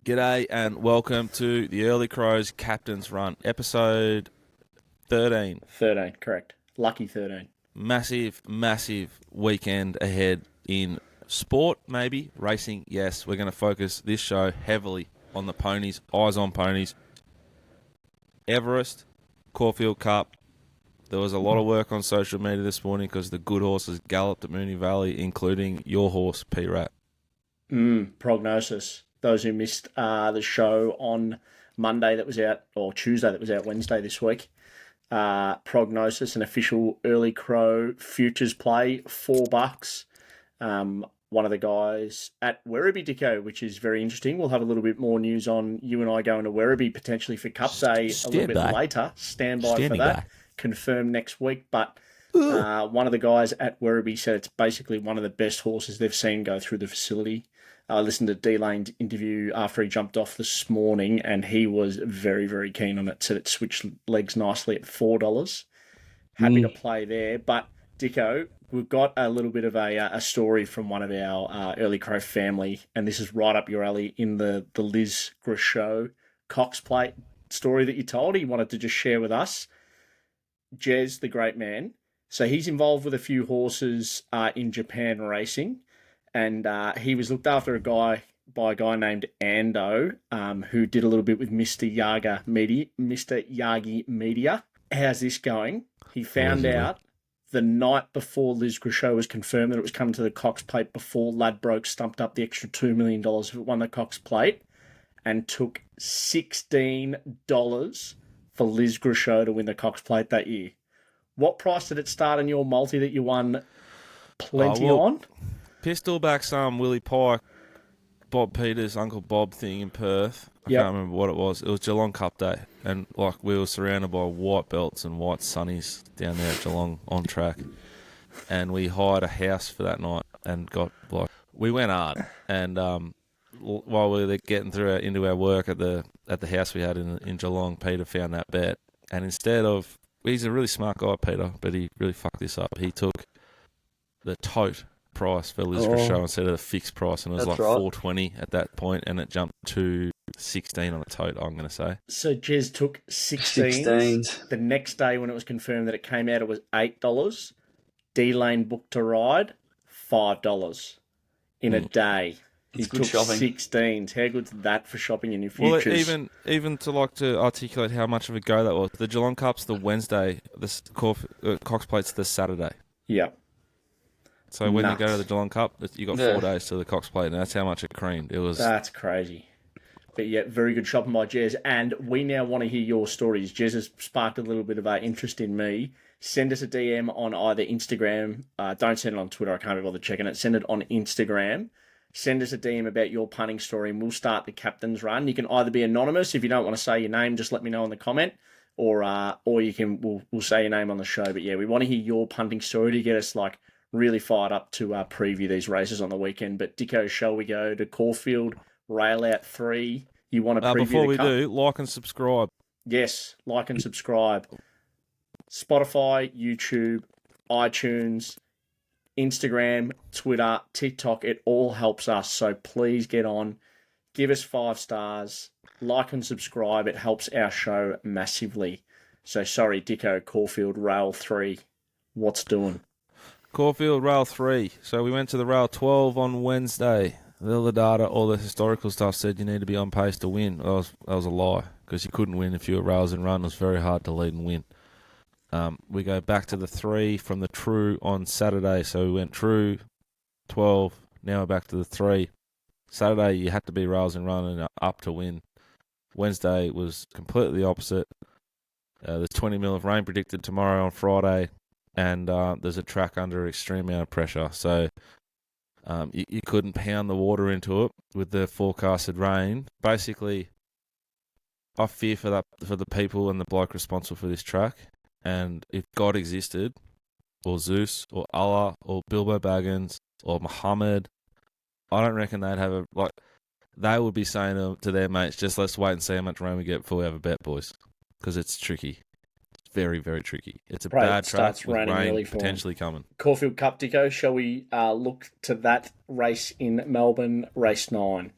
G'day and welcome to the Early Crows Captain's Run, episode 13. 13, correct. Lucky 13. Massive weekend ahead in sport, maybe. Racing, yes. We're going to focus this show heavily on the ponies, eyes on ponies. Everest, Caulfield Cup. There was a lot of work on social media this morning because the good horses galloped at Moonee Valley, including your horse, P-Rat. Prognosis. Those who missed the show on Monday that was out, or Tuesday that was out Wednesday this week. Prognosis, an official Early Crow futures play, $4. One of the guys at Werribee, Dicko, which is very interesting. We'll have a little bit more news on you and I going to Werribee potentially for Cup Day a little bit later. Stand by for that. Confirmed next week. But one of the guys at Werribee said it's basically one of the best horses they've seen go through the facility. I listened to D-Lane's interview after he jumped off this morning, and he was very, very keen on it. Said it switched legs nicely at $4. Happy to play there. But, Dicko, we've got a little bit of a story from one of our Early Crow family, and this is right up your alley in the Liz Grishow Cox Plate story that you told. He wanted to just share with us. Jez, the great man. So he's involved with a few horses in Japan racing. And he was looked after by a guy named Ando, who did a little bit with Mr. Yagi Media. How's this going? He found out the night before Liz Grishow was confirmed that it was coming to the Cox Plate before Ladbroke stumped up the extra $2 million if it won the Cox Plate, and took $16 for Liz Grishow to win the Cox Plate that year. What price did it start in your multi that you won plenty on? Pistolback's Willie Pike, Bob Peters' Uncle Bob thing in Perth. I can't remember what it was. It was Geelong Cup Day, and we were surrounded by white belts and white sunnies down there at Geelong on track, and we hired a house for that night and we went hard. And while we were getting into our work at the house we had in Geelong, Peter found that bet, and instead of, he's a really smart guy, Peter, but he really fucked this up. He took the tote price for Liz Grishow instead of the fixed price, and it was $4.20 at that point, and it jumped to 16 on a tote, I'm going to say. So Jez took 16. The next day when it was confirmed that it came out, it was $8. D-Lane booked to ride, $5 in a day. He took shopping. 16s. How good's that for shopping in your futures? Well, even to articulate how much of a go that was, the Geelong Cup's the Wednesday, the Cox Plate's the Saturday. Yeah. So when you go to the Geelong Cup, you got 4 days to the Cox Plate, and that's how much it creamed. That's crazy. But yeah, very good shopping by Jez. And we now want to hear your stories. Jez has sparked a little bit of interest in me. Send us a DM on either Instagram. Don't send it on Twitter. I can't be bothered checking it. Send it on Instagram. Send us a DM about your punting story, and we'll start the captain's run. You can either be anonymous. If you don't want to say your name, just let me know in the comment. Or you can we'll say your name on the show. But yeah, we want to hear your punting story to get us really fired up to preview these races on the weekend. But Dicko, shall we go to Caulfield Rail Out 3? You want to preview before we Cup? do, like and subscribe. Yes, like and subscribe. Spotify, YouTube, iTunes, Instagram, Twitter, TikTok, it all helps us. So please get on, give us 5 stars, like and subscribe. It helps our show massively. So sorry, Dicko, Caulfield Rail 3, what's doing? Caulfield Rail 3. So we went to the Rail 12 on Wednesday. All the data, all the historical stuff said you need to be on pace to win. That was a lie, because you couldn't win if you were rails and run. It was very hard to lead and win. We go back to the 3 from the True on Saturday. So we went True, 12, now we're back to the 3. Saturday you had to be rails and run and up to win. Wednesday was completely opposite. There's 20 mil of rain predicted tomorrow on Friday. And there's a track under extreme amount of pressure. So you couldn't pound the water into it with the forecasted rain. Basically, I fear for the people and the bloke responsible for this track. And if God existed, or Zeus, or Allah, or Bilbo Baggins, or Muhammad, I don't reckon they'd have they would be saying to their mates, just let's wait and see how much rain we get before we have a bet, boys. Because it's tricky. Very, very tricky. It's a bad track with rain potentially coming. Caulfield Cup, Dicko. Shall we look to that race in Melbourne, race 9?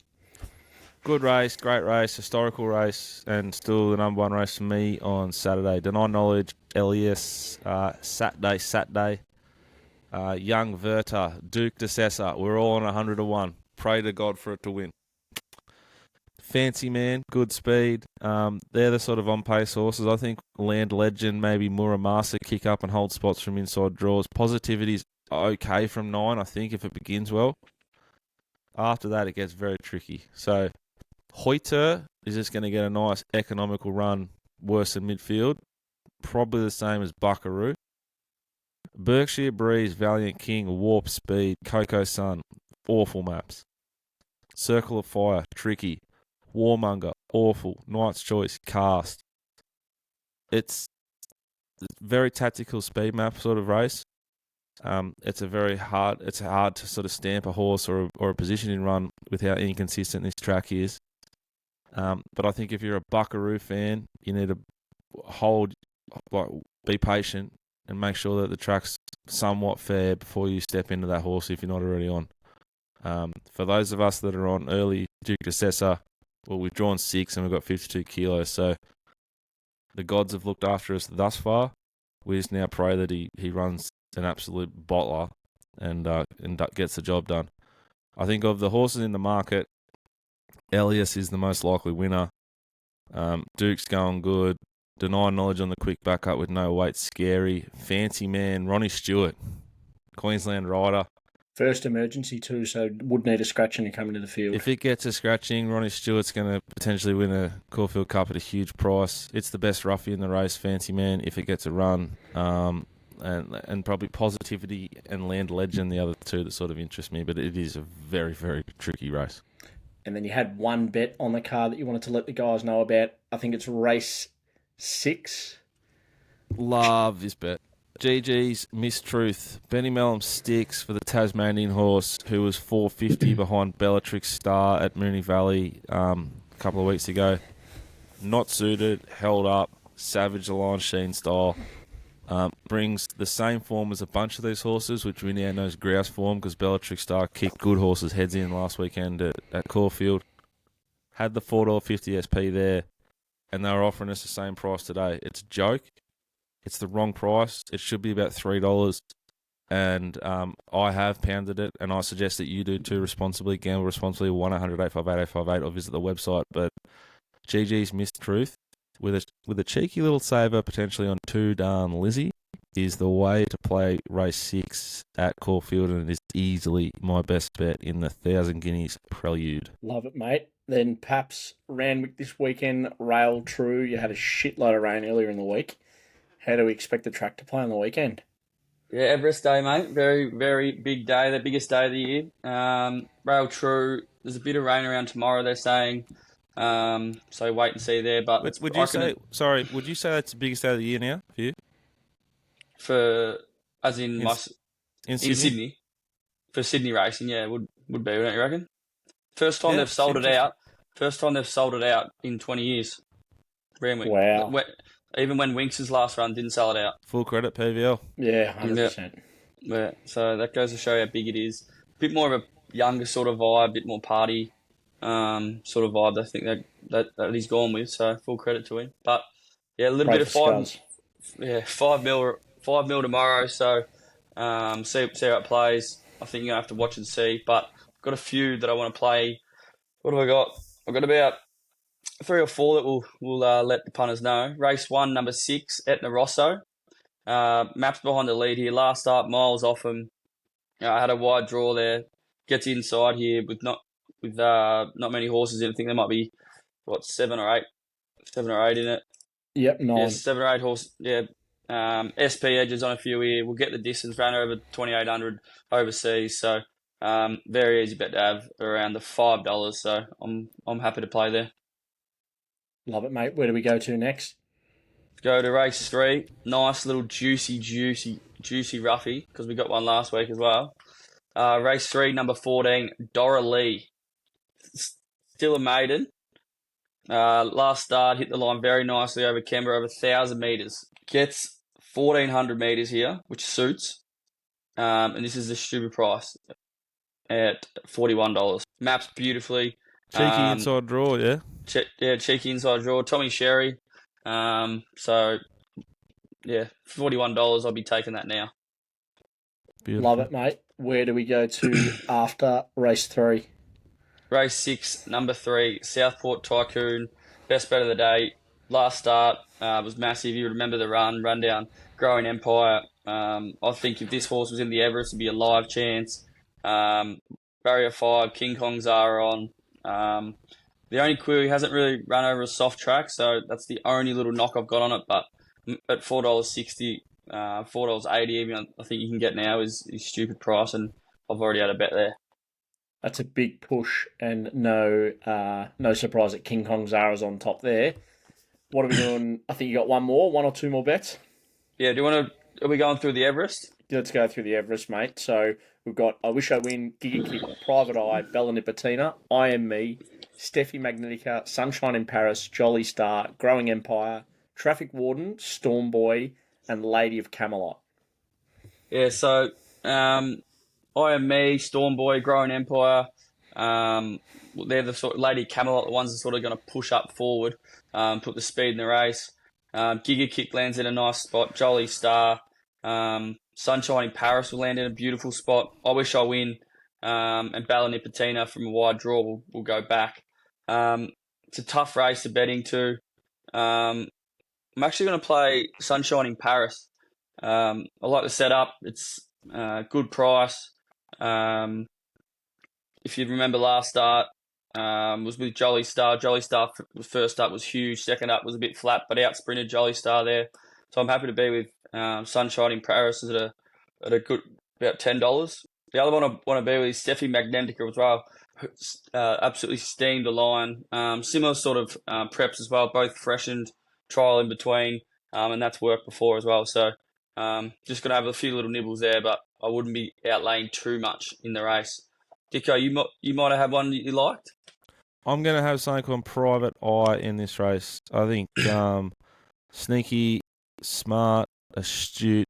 Good race, great race, historical race, and still the number one race for me on Saturday. Deny Knowledge, Eliyass, Saturday. Young Verta, Duke De Sessa. We're all on 100 to 1. Pray to God for it to win. Fancy Man, good speed. They're the sort of on-pace horses. I think Land Legend, maybe Muramasa, kick up and hold spots from inside draws. Positivity's okay from 9, I think, if it begins well. After that, it gets very tricky. So, Hoyter is just going to get a nice economical run, worse than midfield. Probably the same as Buckaroo. Berkshire Breeze, Valiant King, Warp Speed, Coco Sun, awful maps. Circle of Fire, tricky. Warmonger, awful. Knight's Choice, cast. It's a very tactical speed map sort of race. It's hard to sort of stamp a horse or a positioning run with how inconsistent this track is. But I think if you're a Buckaroo fan, you need to be patient and make sure that the track's somewhat fair before you step into that horse if you're not already on. For those of us that are on early Duke De Sessa, well, we've drawn 6 and we've got 52 kilos, so the gods have looked after us thus far. We just now pray that he runs an absolute bottler and gets the job done. I think of the horses in the market, Eliyass is the most likely winner. Duke's going good. Deny Knowledge on the quick backup with no weight, scary. Fancy Man, Ronnie Stewart, Queensland rider. First emergency too, so would need a scratching to come into the field. If it gets a scratching, Ronnie Stewart's going to potentially win a Caulfield Cup at a huge price. It's the best roughie in the race, Fancy Man, if it gets a run. And probably Positivity and Land Legend, the other two that sort of interest me, but it is a very, very tricky race. And then you had one bet on the card that you wanted to let the guys know about. I think it's race 6. Love this bet. GG's Mistruth. Benny Mellum sticks for the Tasmanian horse who was 450 behind Bellatrix Star at Moonee Valley a couple of weeks ago. Not suited, held up, Savage the Lion Sheen style. Brings the same form as a bunch of these horses, which we now know is grouse form because Bellatrix Star kicked good horses' heads in last weekend at Caulfield. Had the $4.50 SP there, and they were offering us the same price today. It's a joke. It's the wrong price. It should be about $3. And I have pounded it, and I suggest that you do too responsibly. Gamble responsibly, 1-800-858-858, or visit the website. But GG's Mistruth, with a cheeky little saver potentially on 2 Darn Lizzie, is the way to play race 6 at Caulfield, and it is easily my best bet in the 1,000 Guineas Prelude. Love it, mate. Then Paps, Randwick this weekend, rail true. You had a shitload of rain earlier in the week. How do we expect the track to play on the weekend? Yeah, Everest Day, mate. Very, very big day. The biggest day of the year. Rail true. There's a bit of rain around tomorrow, they're saying. So wait and see there. But would you say that's the biggest day of the year now for you? In Sydney? For Sydney racing, yeah, would be, don't you reckon? First time they've sold it out. First time they've sold it out in 20 years. Randwick. Wow. Even when Winks' last run didn't sell it out. Full credit, PVL. Yeah, 100%. Yeah, so that goes to show how big it is. A bit more of a younger sort of vibe, a bit more party sort of vibe. I think that he's gone with. So full credit to him. But yeah, a little bit of $5 mil tomorrow. So see how it plays. I think you're gonna have to watch and see. But I've got a few that I want to play. What have I got? I've got about 3 or 4 that we'll let the punters know. Race 1, number 6, Etna Rosso. Maps behind the lead here. Last start, miles off him. I had a wide draw there. Gets inside here with not many horses in. I think there might be 7 or 8 in it. Yep, 9. Yeah, 7 or 8 horses. Yeah. SP edges on a few here. We'll get the distance. Ran over 2,800 overseas. So very easy bet to have around the $5. So I'm happy to play there. Love it, mate. Where do we go to next? Go to race 3. Nice little juicy roughie because we got one last week as well. Race 3, number 14, Dora Lee. Still a maiden. Last start, hit the line very nicely over Canberra, over 1,000 metres. Gets 1,400 metres here, which suits. And this is the stupid price at $41. Maps beautifully. Cheeky inside draw, yeah? Cheeky inside draw. Tommy Sherry. So, yeah, $41. I'll be taking that now. Beautiful. Love it, mate. Where do we go to after race 3? Race 6, number 3, Southport Tycoon. Best bet of the day. Last start was massive. You remember the rundown, Growing Empire. I think if this horse was in the Everest, it'd be a live chance. Barrier 5, King Kong Zara on. The only query, he hasn't really run over a soft track, so that's the only little knock I've got on it. But at $4.60, $4.80 even, I think you can get now is stupid price, and I've already had a bet there. That's a big push, and no surprise that King Kong Zara's on top there. What are we doing? I think you got one or two more bets. Yeah, are we going through the Everest? Let's go through the Everest, mate. So we've got I Wish I Win, Giga Kick, Private Eye, Bella Nipotina, I Am Me, Steffi Magnetica, Sunshine in Paris, Jolly Star, Growing Empire, Traffic Warden, Storm Boy, and Lady of Camelot. Yeah, so I Am Me, Storm Boy, Growing Empire. They're the sort of Lady Camelot, the ones that are sort of going to push up forward, put the speed in the race. Giga Kick lands in a nice spot. Jolly Star. Sunshine in Paris will land in a beautiful spot. I Wish I Win. And Bella Nipotina from a wide draw will go back. It's a tough race to bet into. I'm actually going to play Sunshine in Paris. I like the setup. It's good price. If you remember last start, was with Jolly Star. Jolly Star first up was huge. Second up was a bit flat, but out sprinted Jolly Star there. So I'm happy to be with Sunshine in Paris at a good about $10. The other one I want to be with is Steffi Magnetica as well. Absolutely steamed the line. Similar sort of preps as well, both freshened, trial in between, and that's worked before as well. So just going to have a few little nibbles there, but I wouldn't be outlaying too much in the race. Dicko, you might have had one you liked? I'm going to have something called Private Eye in this race. I think sneaky, smart, astute,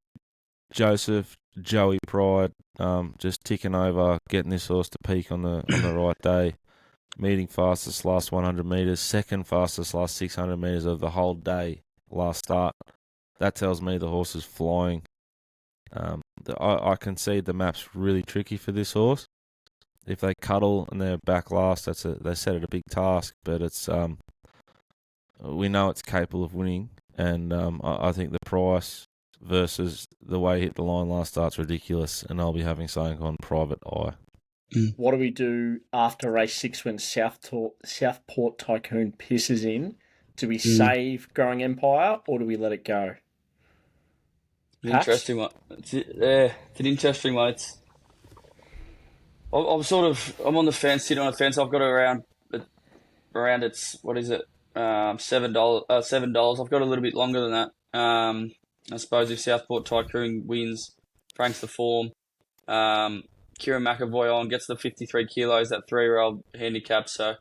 Joseph, Joey Pride, just ticking over, getting this horse to peak on the right day, meeting fastest last 100 metres, second fastest last 600 metres of the whole day last start. That tells me the horse is flying. I concede the map's really tricky for this horse. If they cuddle and they're back last, they set it a big task. But it's we know it's capable of winning, and I think the price versus the way it hit the line last start's ridiculous, and I'll be having something on Private Eye. What do we do after race 6 when Southport Tycoon pisses in? Do we save Growing Empire or do we let it go? Interesting one. It's an interesting one. I'm on the fence, sitting on the fence. I've got around it's what is it? $7. I've got a little bit longer than that. I suppose if Southport Tycoon wins, franks the form. Kieran McAvoy on gets the 53 kilos, that 3-year-old handicap. So,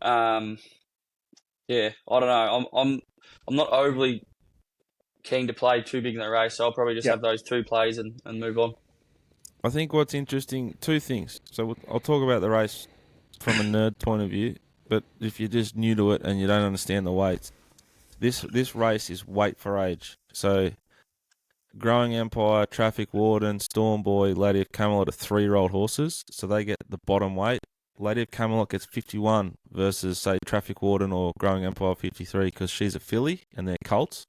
yeah, I don't know. I'm not overly keen to play too big in the race, so I'll probably just have those two plays and move on. I think what's interesting, two things. So I'll talk about the race from a nerd point of view, but if you're just new to it and you don't understand the weights, this race is weight for age. So Growing Empire, Traffic Warden, Storm Boy, Lady of Camelot are 3-year-old horses, so they get the bottom weight. Lady of Camelot gets 51 versus, say, Traffic Warden or Growing Empire 53 because she's a filly and they're colts.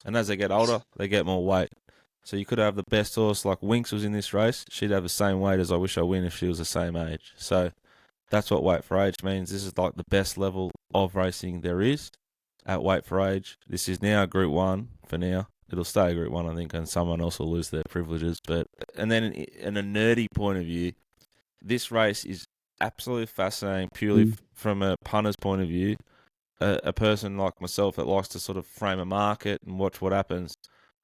And as they get older, they get more weight. So you could have the best horse, like Winx was in this race. She'd have the same weight as I Wish I Win if she was the same age. So that's what weight for age means. This is like the best level of racing there is at weight for age. This is now Group 1 for now. It'll stay Group 1, I think, and someone else will lose their privileges. And then in a nerdy point of view, this race is absolutely fascinating purely from a punter's point of view. A person like myself that likes to sort of frame a market and watch what happens.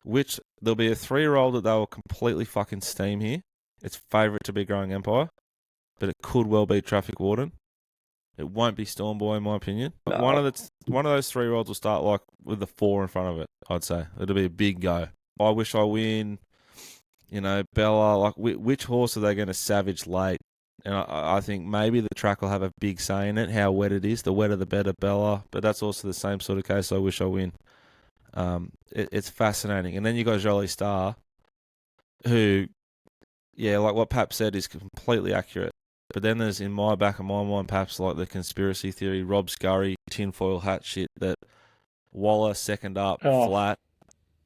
Which there'll be a 3-year-old that they will completely fucking steam here. It's favourite to be Growing Empire, but it could well be Traffic Warden. It won't be Storm Boy, in my opinion. But one of those 3-year-olds will start like with the 4 in front of it. I'd say it'll be a big go. I Wish I Win. Bella. Like which horse are they going to savage late? And I think maybe the track will have a big say in it, how wet it is. The wetter, the better, Bella. But that's also the same sort of case. I wish I win. It's fascinating. And then you got Jolly Star, who, yeah, like what Pap said is completely accurate. But then there's, in my back of my mind, perhaps like the conspiracy theory, Rob Scurry, tinfoil hat shit, that Waller second up flat,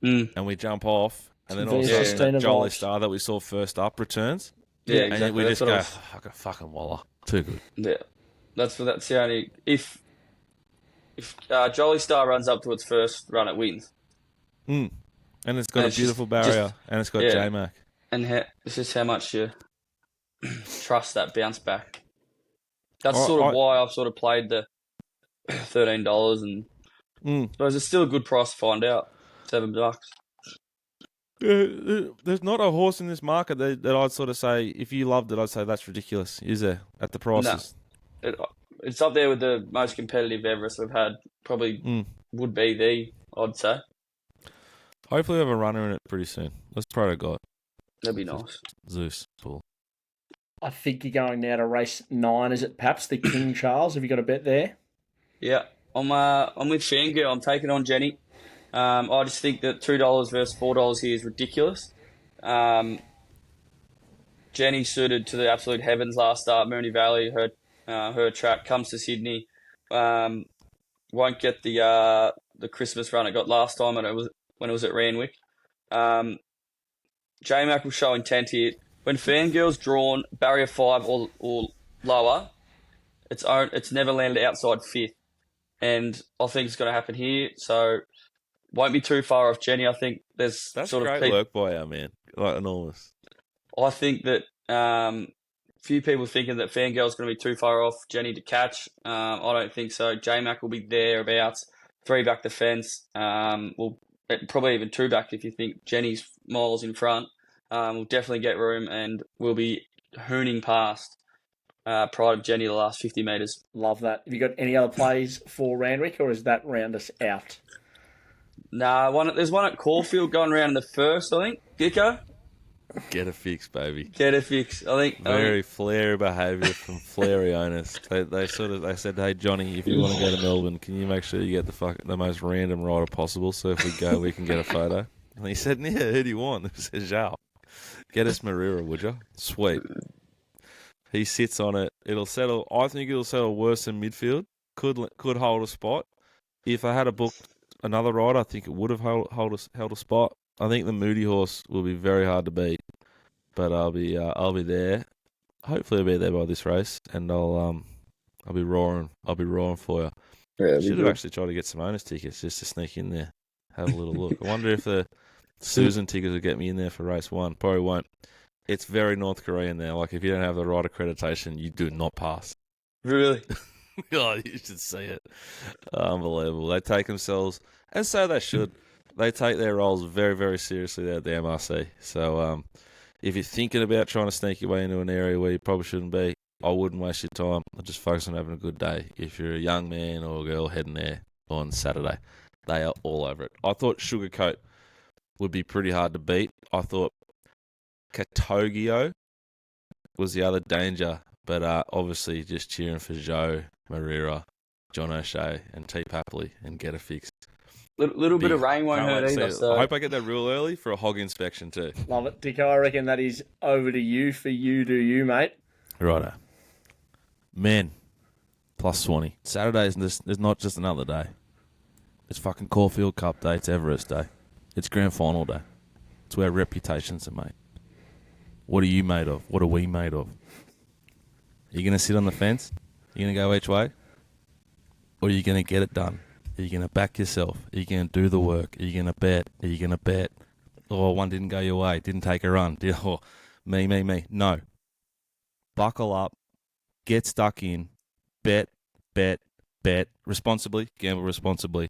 and we jump off, and then all of a sudden that Jolly Star that we saw first up returns. Yeah, exactly. And we just go, fucking Waller. Too good. Yeah. That's the only... If Jolly Star runs up to its first run, it wins. And it's got a beautiful barrier, and it's got J-Mac. And it's just how much you trust that bounce back. That's why I've sort of played the $13, and I suppose it's still a good price to find out. $7. There's not a horse in this market that I'd sort of say, if you loved it, I'd say that's ridiculous. Is there, at the prices? No. It's up there with the most competitive Everest we've had. Probably would be I'd say. Hopefully we have a runner in it pretty soon. Let's pray to God. That'd be nice. Zeus, Paul. I think you're going now to race 9, is it perhaps the King Charles? Have you got a bet there? Yeah, I'm with Fangirl. I'm taking on Jenny. I just think that $2 versus $4 here is ridiculous. Jenny suited to the absolute heavens last start. Moonee Valley, her track, comes to Sydney. Won't get the Christmas run it got last time when it was at Randwick. J-Mac will show intent here. When Fangirl's drawn barrier 5 or lower, it's never landed outside 5th. And I think it's going to happen here, so won't be too far off Jenny. I think there's that's sort great of work by our man, like enormous. I think that few people thinking that Fangirl's going to be too far off Jenny to catch. I don't think so. J-Mac will be thereabouts, 3 back the fence. Well, probably even 2 back if you think Jenny's miles in front. We'll definitely get room, and we'll be hooning past Pride of Jenny the last 50 metres. Love that. Have you got any other plays for Randwick, or is that round us out? Nah, there's one at Caulfield going around in the first, I think. Dicko? Get a fix, baby. Get a fix. I think very flary behaviour from flary owners. They said, hey Johnny, if you want to go to Melbourne, can you make sure you get the most random rider possible? So if we go, we can get a photo. And he said, yeah, who do you want? He said, Zhao. Get us Marira, would you? Sweet. He sits on it. It'll settle. I think it'll settle worse than midfield. Could hold a spot. If I had booked another rider, I think it would have held a spot. I think the Moody horse will be very hard to beat, but I'll be there. Hopefully, I'll be there by this race, and I'll be roaring. I'll be roaring for you. Yeah, should have actually tried to get some owners tickets just to sneak in there, have a little look. I wonder if the Susan tickets will get me in there for race 1. Probably won't. It's very North Korean there. Like if you don't have the right accreditation, you do not pass. Really? Oh, you should see it. Unbelievable. They take themselves, and so they should. They take their roles very, very seriously there at the MRC. So if you're thinking about trying to sneak your way into an area where you probably shouldn't be, I wouldn't waste your time. I'd just focus on having a good day. If you're a young man or a girl heading there on Saturday, they are all over it. I thought Sugarcoat would be pretty hard to beat. I thought Katogio was the other danger, but obviously just cheering for Joe, Marira, John O'Shea, and T. Papley and Get a Fix. Little bit of rain won't hurt either. So. I hope I get there real early for a hog inspection too. Love it, Dicko. I reckon that is over to you for you do you, mate. Righto. Men, plus 20. Saturday is not just another day. It's fucking Caulfield Cup Day. It's Everest Day. It's Grand Final Day. It's where reputations are made. What are you made of? What are we made of? Are you going to sit on the fence? Are you going to go each way? Or are you going to get it done? Are you going to back yourself? Are you going to do the work? Are you going to bet? Are you going to bet? Oh, one didn't go your way. Didn't take a run. Oh, me. No. Buckle up. Get stuck in. Bet. Responsibly. Gamble responsibly.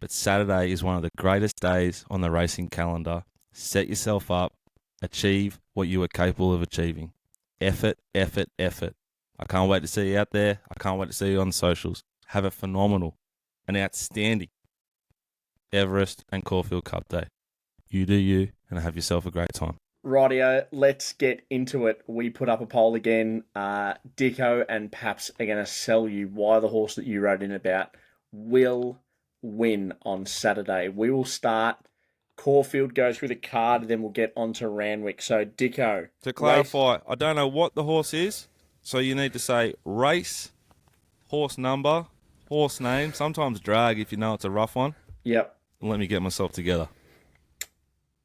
But Saturday is one of the greatest days on the racing calendar. Set yourself up. Achieve what you are capable of achieving. Effort. I can't wait to see you out there. I can't wait to see you on the socials. Have a phenomenal, an outstanding Everest and Caulfield Cup Day. You do you, and have yourself a great time. Rightio, let's get into it. We put up a poll again. Dicko and Paps are going to sell you why the horse that you wrote in about will win on Saturday. We will start. Caulfield, go through the card, then we'll get on to Randwick. So, Dicko. To clarify, I don't know what the horse is, so you need to say race, horse number, horse name, sometimes drag if you know it's a rough one. Yep. Let me get myself together.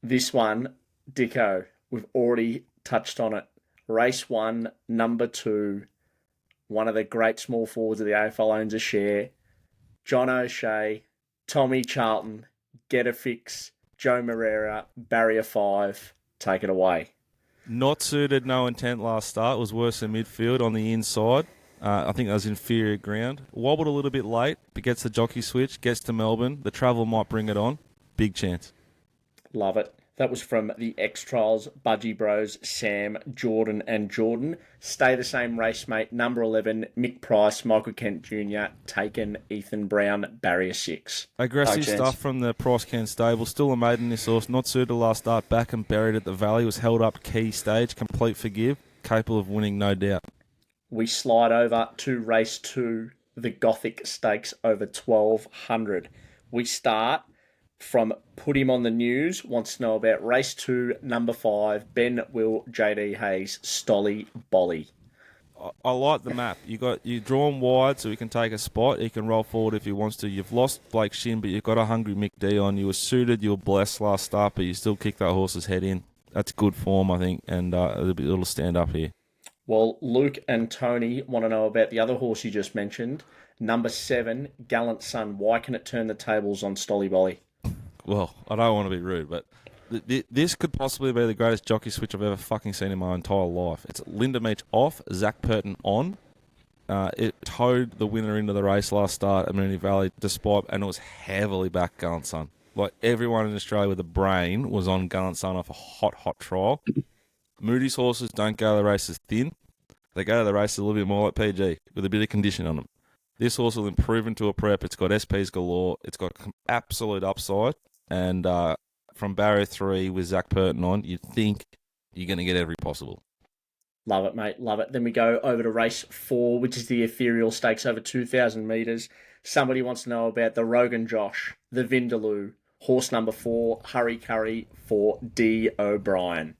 This one, Dicko, we've already touched on it. Race 1, number 2, one of the great small forwards of the AFL owns a share. John O'Shea, Tommy Charlton, Get a Fix, Joe Moreira, Barrier 5. Take it away. Not suited, no intent last start. Was worse than midfield on the inside. I think that was inferior ground. Wobbled a little bit late, but gets the jockey switch, gets to Melbourne. The travel might bring it on. Big chance. Love it. That was from the X-Trials, Budgie Bros, Sam, Jordan and Jordan. Stay the same race, mate. Number 11, Mick Price, Michael Kent Jr., Taken, Ethan Brown, Barrier 6. Aggressive stuff from the Price Kent stable. Still a maiden this horse. Not suited last start. Back and buried at the Valley. Was held up key stage. Complete forgive. Capable of winning, no doubt. We slide over to race 2, the Gothic Stakes over 1,200. We start from Put Him on the News, wants to know about race 2, number 5, Ben Will, JD Hayes, Stolly Bolly. I like the map. You draw him wide so he can take a spot. He can roll forward if he wants to. You've lost Blake Shin, but you've got a hungry Mick D on. You were suited, you were blessed last start, but you still kick that horse's head in. That's good form, I think, and it'll stand up here. Well, Luke and Tony want to know about the other horse you just mentioned, number 7, Gallant Son. Why can it turn the tables on Stolly Bolly? Well, I don't want to be rude, but this could possibly be the greatest jockey switch I've ever fucking seen in my entire life. It's Linda Meach off, Zach Purton on. It towed the winner into the race last start at Moonee Valley, and it was heavily back Gallant Son. Like, everyone in Australia with a brain was on Gallant Son off a hot trial. Moody's horses don't go to the races thin. They go to the races a little bit more like PG, with a bit of condition on them. This horse will improve into a prep. It's got SPs galore. It's got absolute upside. And from barrier 3 with Zach Purton on, you think you're going to get every possible. Love it, mate. Love it. Then we go over to race 4, which is the Ethereal Stakes over 2,000 metres. Somebody wants to know about the Rogan Josh, the Vindaloo, horse number 4, Hurry Curry for D. O'Brien.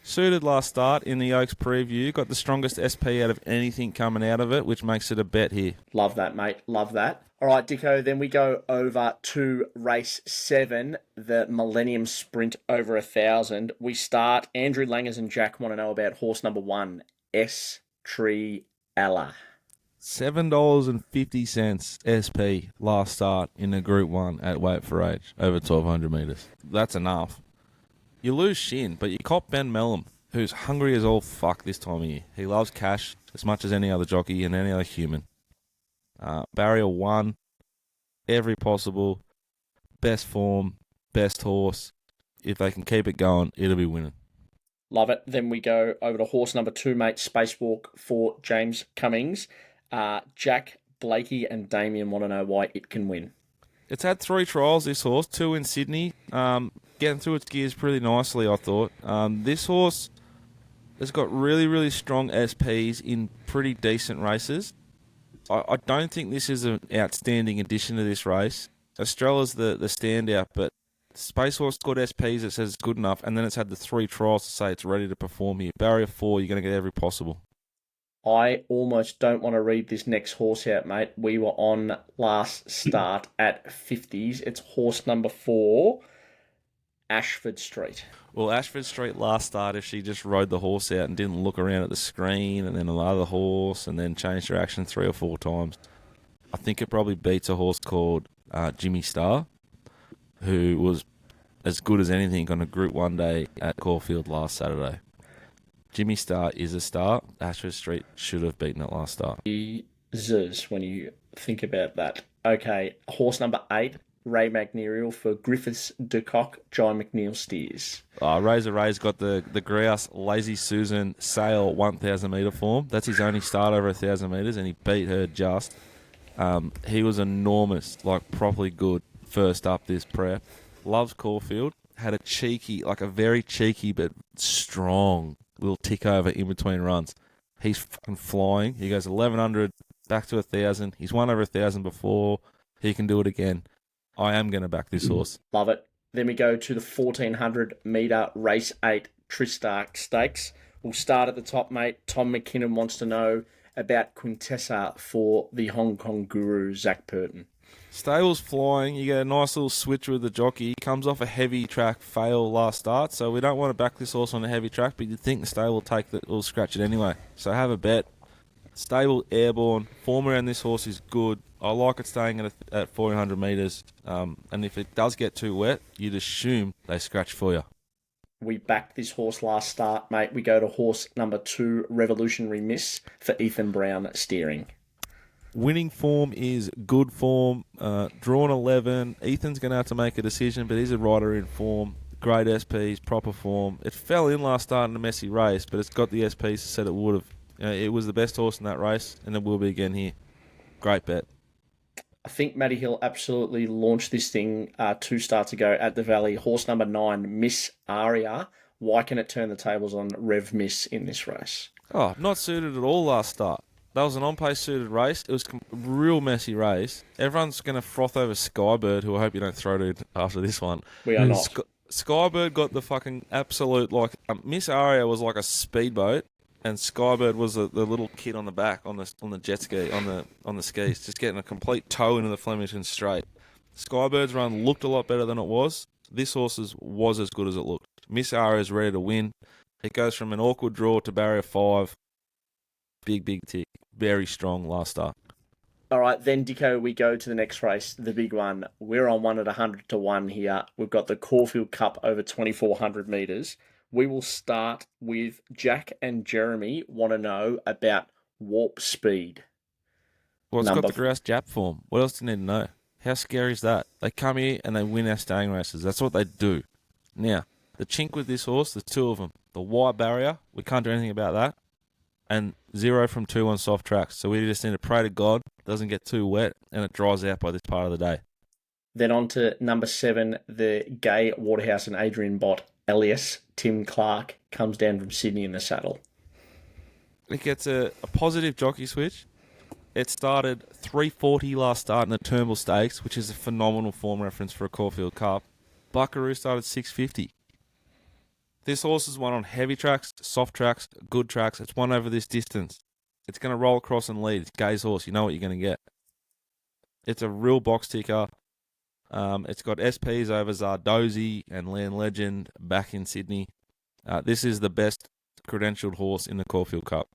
Suited last start in the Oaks preview. Got the strongest SP out of anything coming out of it, which makes it a bet here. Love that, mate. Love that. All right, Dicko, then we go over to race 7, the Millennium Sprint over 1,000. We start, Andrew Langers and Jack want to know about horse number 1, S. Tree Ella. $7.50 SP last start in a Group 1 at Weight for Age over 1,200 metres. That's enough. You lose Shin, but you cop Ben Mellum, who's hungry as all fuck this time of year. He loves cash as much as any other jockey and any other human. Barrier 1, every possible, best form, best horse. If they can keep it going, it'll be winning. Love it. Then we go over to horse number 2, mate, Spacewalk for James Cummings. Jack, Blakey and Damien want to know why it can win. It's had 3 trials, this horse, 2 in Sydney. Getting through its gears pretty nicely, I thought. This horse has got really, really strong SPs in pretty decent races. I don't think this is an outstanding addition to this race. Estrella's the standout, but Spacehorse got SPs that says it's good enough, and then it's had the 3 trials to say it's ready to perform here. Barrier 4, you're going to get every possible. I almost don't want to read this next horse out, mate. We were on last start at 50s. It's horse number 4, Ashford Street. Well, Ashford Street last start, if she just rode the horse out and didn't look around at the screen and then another horse and then changed her action 3 or 4 times, I think it probably beats a horse called Jimmy Star, who was as good as anything on a Group 1 day at Caulfield last Saturday. Jimmy Star is a star. Ashford Street should have beaten it last start. Jesus, when you think about that. Okay, horse number 8, Ray McNeil for Griffiths de Kock, John McNeil steers. Razor Ray's got the grouse Lazy Susan Sail 1,000 metre form. That's his only start over 1,000 metres, and he beat her just. He was enormous, like properly good first up this prep. Loves Caulfield. had a very cheeky but strong little tick over in between runs. He's fucking flying. He goes 1,100 back to 1,000. He's won over 1,000 before. He can do it again. I am going to back this horse. Love it. Then we go to the 1,400 metre race 8 Tristarc Stakes. We'll start at the top, mate. Tom McKinnon wants to know about Quintessa for the Hong Kong guru, Zach Purton. Stable's flying. You get a nice little switch with the jockey. He comes off a heavy track fail last start, so we don't want to back this horse on a heavy track, but you'd think the stable will scratch it anyway. So have a bet. Stable airborne. Form around this horse is good. I like it staying at 1,400 metres. And if it does get too wet, you'd assume they scratch for you. We backed this horse last start, mate. We go to horse number 2, Revolutionary Miss, for Ethan Brown steering. Winning form is good form. Drawn 11. Ethan's going to have to make a decision, but he's a rider in form. Great SPs, proper form. It fell in last start in a messy race, but it's got the SPs that said it would have. It was the best horse in that race, and it will be again here. Great bet. I think Matty Hill absolutely launched this thing 2 starts ago at the Valley. Horse number 9, Miss Aria. Why can it turn the tables on Rev Miss in this race? Oh, not suited at all last start. That was an on-pace suited race. It was a real messy race. Everyone's going to froth over Skybird, who I hope you don't throw to after this one. We are not. Skybird got the fucking absolute, Miss Aria was like a speedboat, and Skybird was the little kid on the back on the jet ski on the skis, just getting a complete toe into the Flemington Straight. Skybird's run looked a lot better than it was. This horse's was as good as it looked. Miss Aria is ready to win. It goes from an awkward draw to barrier 5. Big tick. Very strong last start. All right, then, Dicko, we go to the next race, the big one. We're on one at 100 to 1 here. We've got the Caulfield Cup over 2,400 metres. We will start with Jack and Jeremy want to know about Warp Speed. Well, it's got the grouse Jap form. What else do you need to know? How scary is that? They come here and they win our staying races. That's what they do. Now, the chink with this horse, there's 2 of them. The wide barrier, we can't do anything about that. And 0 from 2 on soft tracks. So we just need to pray to God it doesn't get too wet and it dries out by this part of the day. Then on to number 7, the Gay Waterhouse and Adrian Bott, Eliyass. Tim Clark comes down from Sydney in the saddle. It gets a positive jockey switch. It started 340 last start in the Turnbull Stakes, which is a phenomenal form reference for a Caulfield Cup. Buckaroo started 650. This horse is won on heavy tracks, soft tracks, good tracks. It's won over this distance. It's going to roll across and lead. It's Gay's horse. You know what you're going to get. It's a real box ticker. It's got SPs over Zardozi and Land Legend back in Sydney. This is the best credentialed horse in the Caulfield Cup.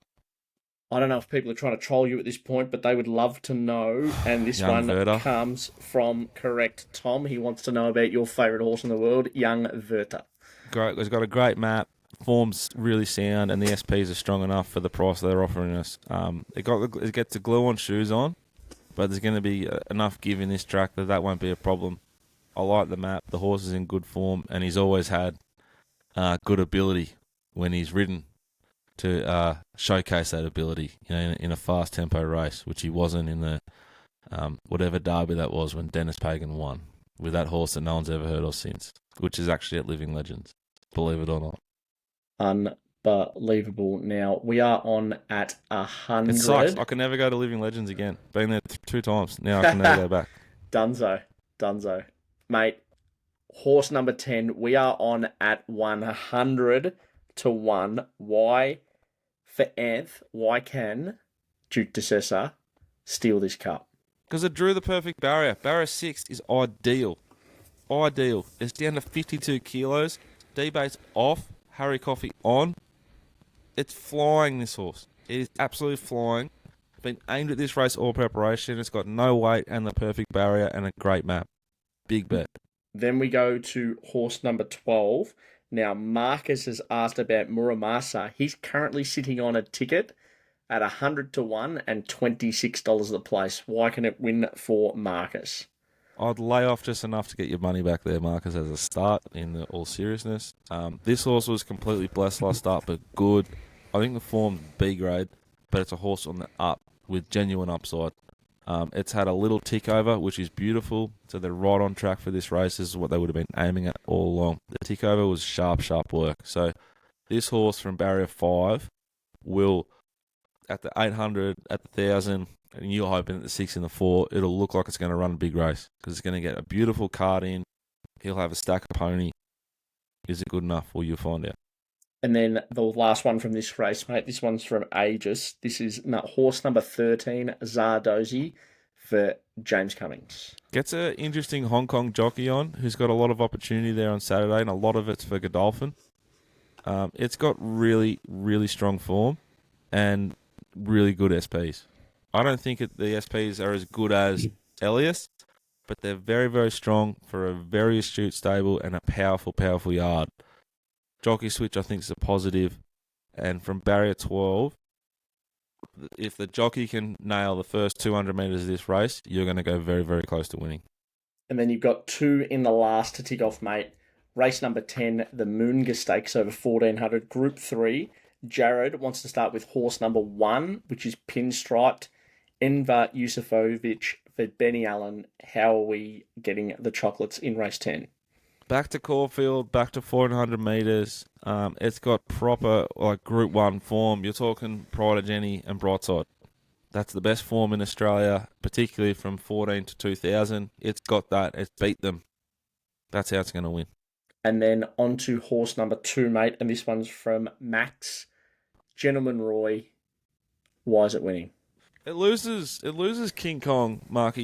I don't know if people are trying to troll you at this point, but they would love to know. And this Young one Verta. comes from correct Tom. He wants to know about your favourite horse in the world, Young Verta. Great. It's got a great map. Form's really sound, and the SPs are strong enough for the price they're offering us. It gets the glue-on shoes on, but there's going to be enough give in this track that won't be a problem. I like the map. The horse is in good form, and he's always had good ability when he's ridden to showcase that ability, in a fast tempo race, which he wasn't in the whatever derby that was when Dennis Pagan won with that horse that no one's ever heard of since, which is actually at Living Legends, believe it or not. Unbelievable. Now, we are on at 100. It sucks. I can never go to Living Legends again. Been there 2 times. Now I can never go back. Dunzo. Mate, horse number 10, we are on at 100 to 1. Why, for Anth, why can Duke De Sessa steal this cup? Because it drew the perfect barrier. Barrier 6 is ideal. It's down to 52 kilos. D-base off. Harry Coffey on. It's flying, this horse. It is absolutely flying. Been aimed at this race all preparation. It's got no weight and the perfect barrier and a great map. Big bet. Then we go to horse number 12. Now, Marcus has asked about Muramasa. He's currently sitting on a ticket at 100 to 1 and $26 the place. Why can it win for Marcus? I'd lay off just enough to get your money back there, Marcus, as a start in all seriousness. This horse was completely blessed last start, but good. I think the form's B grade, but it's a horse on the up with genuine upside. It's had a little tick over, which is beautiful. So they're right on track for this race. This is what they would have been aiming at all along. The tick over was sharp work. So this horse from barrier 5 will, at the 800, at the 1,000, and you're hoping at the 6 and the 4, it'll look like it's going to run a big race because it's going to get a beautiful card in. He'll have a stack of pony. Is it good enough? Well, you'll find out. And then the last one from this race, mate. This one's from Aegis. This is horse number 13, Zardozi, for James Cummings. Gets an interesting Hong Kong jockey on who's got a lot of opportunity there on Saturday, and a lot of it's for Godolphin. It's got really, really strong form and really good SPs. I don't think the SPs are as good as Eliyass, but they're very, very strong for a very astute stable and a powerful, powerful yard. Jockey switch, I think, is a positive. And from barrier 12, if the jockey can nail the first 200 metres of this race, you're going to go very, very close to winning. And then you've got 2 in the last to tick off, mate. Race number 10, the Moonga Stakes over 1,400, Group 3. Jared wants to start with horse number 1, which is pinstriped. Enver Yusufovic for Benny Allen. How are we getting the chocolates in race 10? Back to Caulfield, back to 1,400 metres. It's got proper Group 1 form. You're talking Pride of Jenny and Brightside. That's the best form in Australia, particularly from 14 to 2,000. It's got that. It's beat them. That's how it's going to win. And then on to horse number 2, mate. And this one's from Max. Gentleman Roy. Why is it winning? It loses King Kong, Mark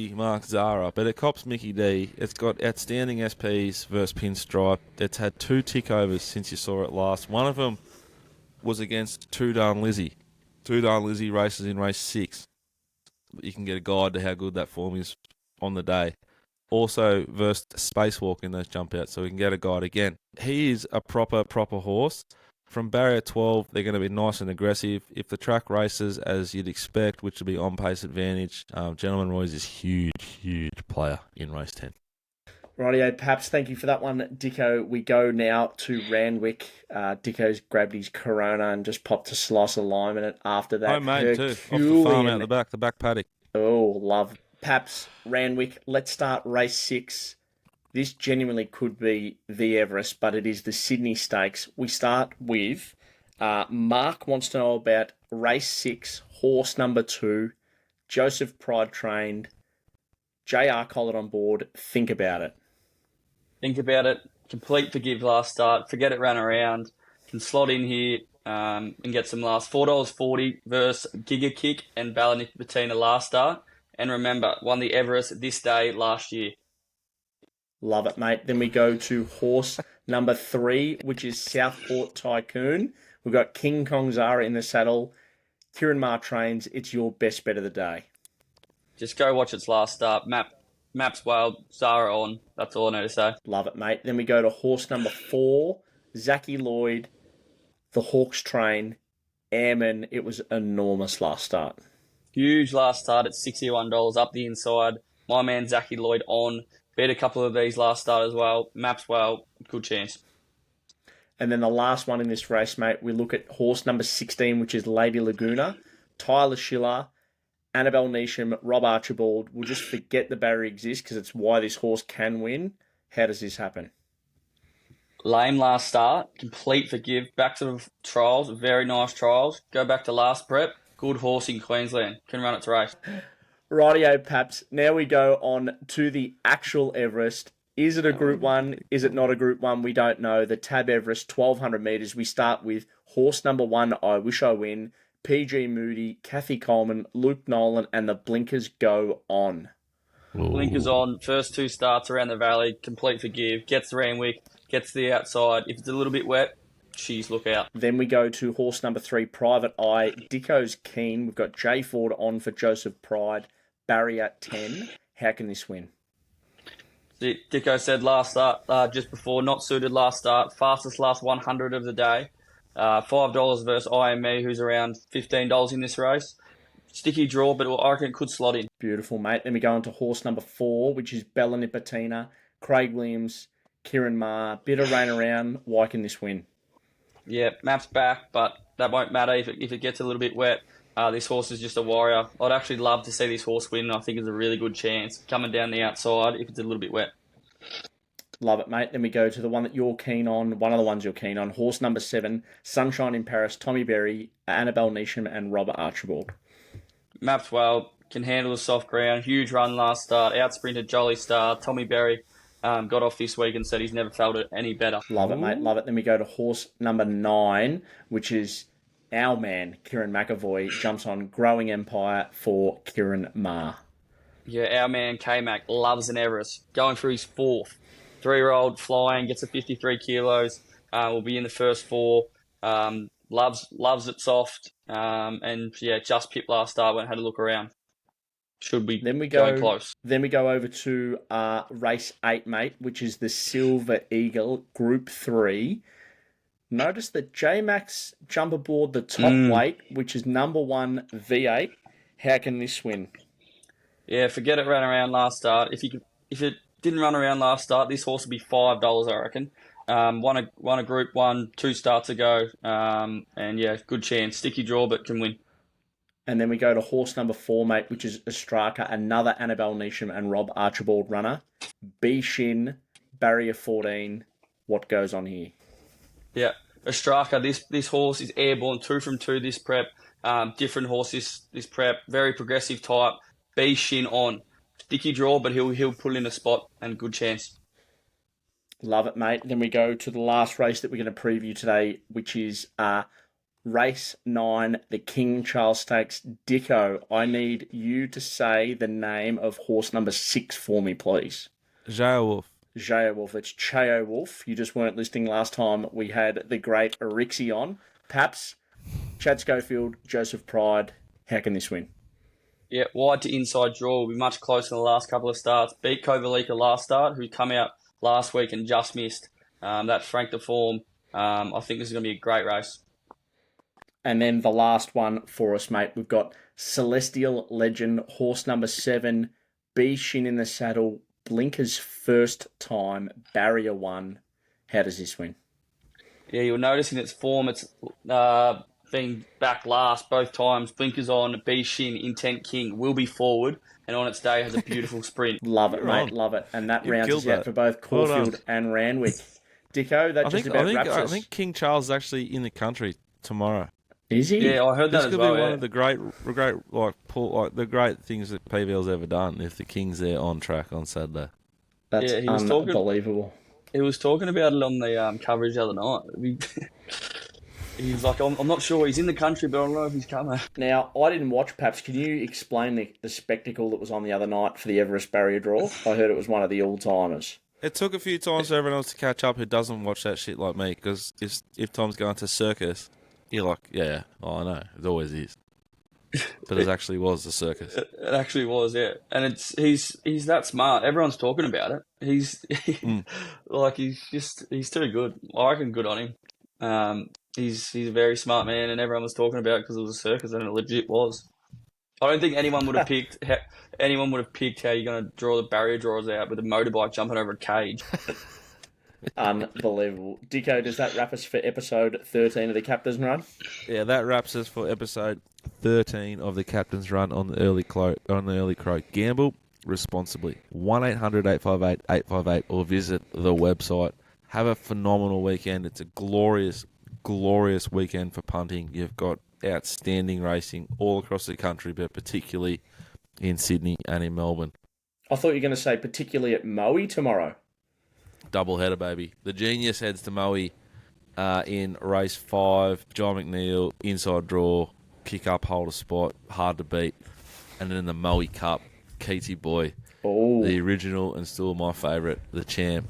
Zara, but it cops Mickey D. It's got outstanding SPs versus Pinstripe. It's had 2 tick-overs since you saw it last. One of them was against Two Darn Lizzie. Two Darn Lizzie races in race 6. You can get a guide to how good that form is on the day. Also versus Spacewalk in those jump outs, so we can get a guide again. He is a proper horse. From barrier 12, they're going to be nice and aggressive. If the track races as you'd expect, which would be on-pace advantage, Gentleman Roy's is huge player in race 10. Rightio, Paps, thank you for that one, Dicko. We go now to Randwick. Dicko's grabbed his Corona and just popped a slice of lime in it after that. Homemade too, off the farm out the back paddock. Oh, love. Paps, Randwick, let's start race 6. This genuinely could be the Everest, but it is the Sydney Stakes. We start with Mark wants to know about race 6, horse number 2, Joseph Pride trained, JR Collett on board. Think about it. Think about it. Complete forgive last start. Forget it ran around. Can slot in here and get some last. $4.40 versus Giga Kick and Nipotina last start. And remember, won the Everest this day last year. Love it, mate. Then we go to horse number 3, which is Southport Tycoon. We've got King Kong Zara in the saddle. Kieran Marr trains. It's your best bet of the day. Just go watch its last start. Maps wild. Zara on. That's all I need to say. Love it, mate. Then we go to horse number 4, Zachy Lloyd, the Hawks train. Airman. It was enormous last start. Huge last start at $61 up the inside. My man Zachy Lloyd on. Beat a couple of these last start as well. Maps well, good chance. And then the last one in this race, mate, we look at horse number 16, which is Lady Laguna. Tyler Schiller, Annabelle Neesham, Rob Archibald. We'll just forget the barrier exists because it's why this horse can win. How does this happen? Lame last start. Complete forgive. Back to the trials. Very nice trials. Go back to last prep. Good horse in Queensland. Can run its race. Rightio, Paps. Now we go on to the actual Everest. Is it a Group 1? Is it not a Group 1? We don't know. The Tab Everest, 1,200 metres. We start with horse number 1, I Wish I Win, PG Moody, Kathy Coleman, Luke Nolan, and the blinkers go on. Ooh. Blinkers on. First 2 starts around the valley. Complete forgive. Gets the Randwick. Gets to the outside. If it's a little bit wet, geez, look out. Then we go to horse number 3, Private Eye. Dicko's keen. We've got Jay Ford on for Joseph Pride. Barrier 10. How can this win? Dicko said last start, just before, not suited last start. Fastest last 100 of the day. $5 versus IME, who's around $15 in this race. Sticky draw, but I reckon it could slot in. Beautiful, mate. Then we go on to horse number 4, which is Bella Nipotina. Craig Williams, Kieran Marr. Bit of rain around. Why can this win? Yeah, Map's back, but that won't matter if it gets a little bit wet. This horse is just a warrior. I'd actually love to see this horse win. I think it's a really good chance coming down the outside if it's a little bit wet. Love it, mate. Then we go to the one that you're keen on, one of the ones you're keen on, horse number 7, Sunshine in Paris, Tommy Berry, Annabelle Neesham and Robert Archibald. Maps well, can handle the soft ground, huge run last start, out-sprinted Jolly Star, Tommy Berry got off this week and said he's never felt it any better. Love it, mate, love it. Then we go to horse number 9, which is our man, Kieran McAvoy, jumps on Growing Empire for Kieran Ma. Yeah, our man K-Mac loves an Everest, going through his 4th. 3-year-old flying, gets a 53 kilos, will be in the first 4, loves it soft, and yeah, just pipped last start when I had a look around. Should be going close. Then we go over to race 8, mate, which is the Silver Eagle Group 3. Notice that J-Max jump aboard the top weight, which is number 1 V8. How can this win? Yeah, forget it ran around last start. If it didn't run around last start, this horse would be $5, I reckon. Won a Group 1 2 starts ago, and yeah, good chance. Sticky draw, but can win. And then we go to horse number 4, mate, which is Ostraka, another Annabelle Neesham and Rob Archibald runner. B Shin, barrier 14. What goes on here? Yeah, Ostraka, this horse is airborne 2 from 2 this prep. Different horse this prep, very progressive type. B Shin on. Sticky draw, but he'll pull in a spot and good chance. Love it, mate. Then we go to the last race that we're going to preview today, which is race 9, the King Charles Stakes. Dicko, I need you to say the name of horse number 6 for me, please. Wolf. Wolf. It's Cheo Wolf. You just weren't listening last time we had the great Rixie on. Paps, Chad Schofield, Joseph Pride. How can this win? Yeah, wide to inside draw will be much closer in the last couple of starts. Beat Kovalika last start, who come out last week and just missed. That franked the form. I think this is going to be a great race. And then the last one for us, mate. We've got Celestial Legend, horse number 7, B Shin in the saddle, Blinker's first time, barrier 1. How does this win? Yeah, you'll notice in its form, it's been back last both times. Blinkers on, B Shin, Intent King will be forward, and on its day has a beautiful sprint. Love it, mate. Love it. And that rounds us out for both Caulfield and Randwick. Dicko, that just about wraps us. I think King Charles is actually in the country tomorrow. Is he? Yeah, I heard that as well. This could be one of the the great things that PVL's ever done. If the King's there on track on Saturday, that's unbelievable. He was talking about it on the coverage the other night. He's like, I'm not sure. He's in the country, but I don't know if he's coming. Now, I didn't watch, Paps. Can you explain the spectacle that was on the other night for the Everest barrier draw? I heard it was one of the all-timers. It took a few times for everyone else to catch up who doesn't watch that shit like me, because if Tom's going to circus, you're like, yeah, I know, it always is. But it actually was a circus. It actually was, yeah. And he's that smart. Everyone's talking about it. He's too good. I reckon good on him. He's a very smart man, and everyone was talking about it because it was a circus, and it legit was. I don't think anyone would have picked how you're going to draw the barrier drawers out with a motorbike jumping over a cage. Unbelievable. Dicko, does that wrap us for episode 13 of the Captain's Run? Yeah, that wraps us for episode 13 of the Captain's Run on the Early Crow. Gamble responsibly. 1-800-858-858 or visit the website. Have a phenomenal weekend. It's a glorious weekend for punting. You've got outstanding racing all across the country, but particularly in Sydney and in Melbourne. I thought you were going to say particularly at Moe tomorrow. Double header, baby. The Genius heads to Moe in race 5. John McNeil, inside draw, kick up, hold a spot, hard to beat. And then the Moe Cup, Keaty Boy, the original and still my favourite, the champ.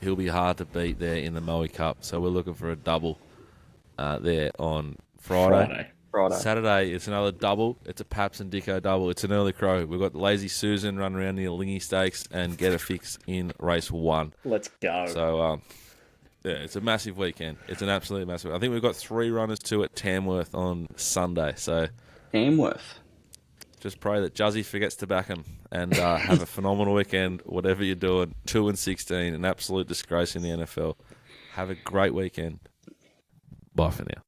He'll be hard to beat there in the Moe Cup. So we're looking for a double there on Friday. Saturday, it's another double. It's a Paps and Dicko double. It's an early crow. We've got the Lazy Susan run around the Lingy Stakes and get a fix in race 1. Let's go. So, yeah, it's a massive weekend. It's an absolutely massive. I think we've got 3 runners too at Tamworth on Sunday. So, Tamworth. Just pray that Juzzy forgets to back him and have a phenomenal weekend, whatever you're doing. 2-16, an absolute disgrace in the NFL. Have a great weekend. Bye for now.